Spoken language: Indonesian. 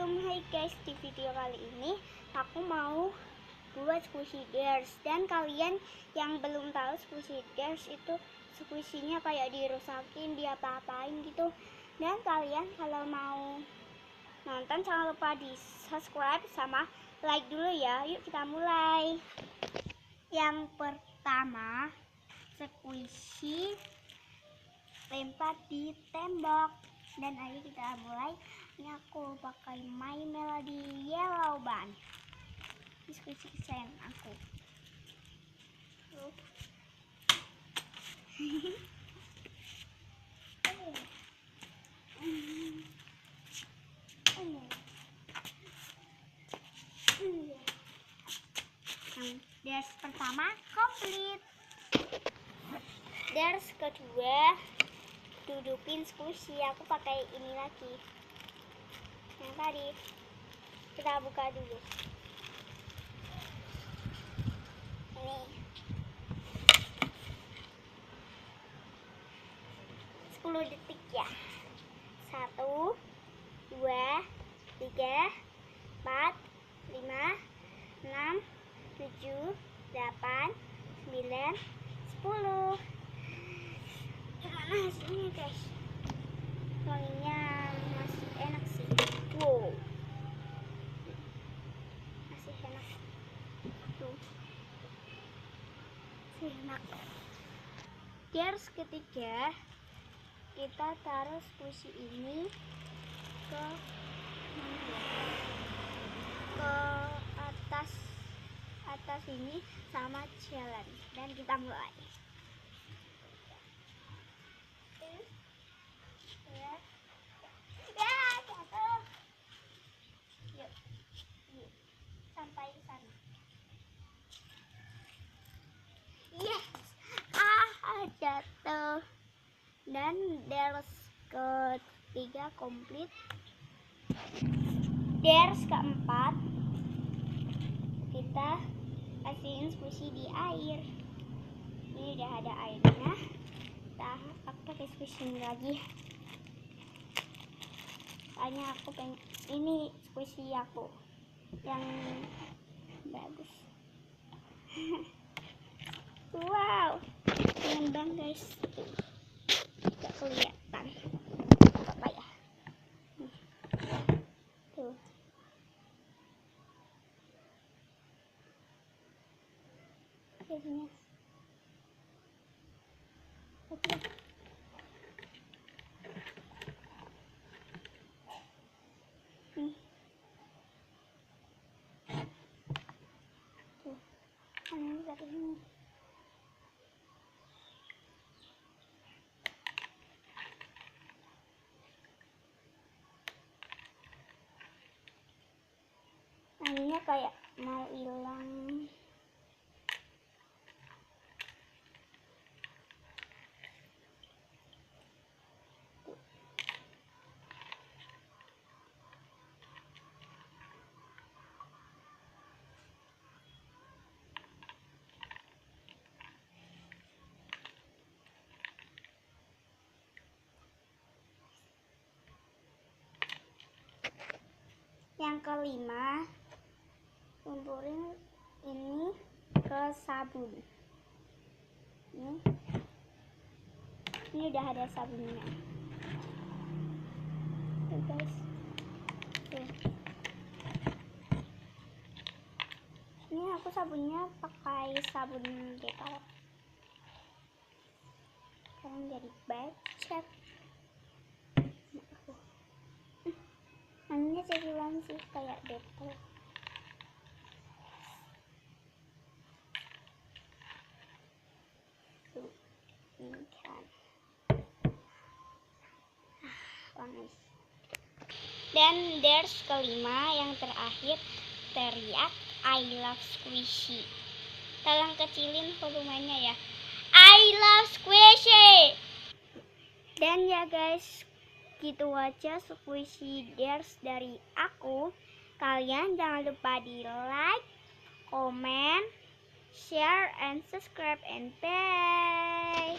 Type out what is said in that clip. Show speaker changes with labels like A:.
A: Hai guys, di video kali ini aku mau buat squishy bears. Dan kalian yang belum tahu squishy bears itu squishy-nya kayak dirusakin, diapa-apain gitu. Dan kalian kalau mau nonton jangan lupa di subscribe sama like dulu ya. Yuk kita mulai. Yang pertama, squishy lempar di tembok. Dan ayo kita mulai. Ini aku pakai My Melody Yellow Band. Ini squishy kesayangan aku. Ders pertama komplit. Ders kedua dudukin squishy. Aku pakai ini lagi yang tadi. Kita buka dulu ini 10 detik ya. 1 2 3 4 5 6 7 8 9 10. Gimana hasilnya guys? Wanginya masih enak sih. Wow, masih enak tuh, masih enak. Ders ketiga, kita taruh squishy ini ke atas ini sama challenge. Dan kita mulai. Jatuh. Yuk, sampai sana. Yes, jatuh. Dan ders ketiga komplit. Ders keempat, kita kasihin squishy di air. Ini udah ada airnya. Kita pakai squishy lagi. Soalnya aku pengen ini squishy aku yang bagus. Wow, mengembang guys. Gak kelihatan apa ya. Tuh. Jadinya. Oke. Nih. Tuh. Ini dari ini. Anginnya kayak mau hilang. Yang kelima, lumpurin ini ke sabun. Ini udah ada sabunnya. Tuh guys. Tuh. Ini aku sabunnya pakai sabun Dettol. Sekarang jadi becek. Anginnya jadi langsung kayak Dettol. Tuh, ini kan wangi. Dan ders kelima yang terakhir, teriak I love squishy. Tolong kecilin volumenya ya. I love squishy. Dan ya guys, gitu aja squishy ders dari aku. Kalian jangan lupa di like, comment, share, and subscribe, and bye.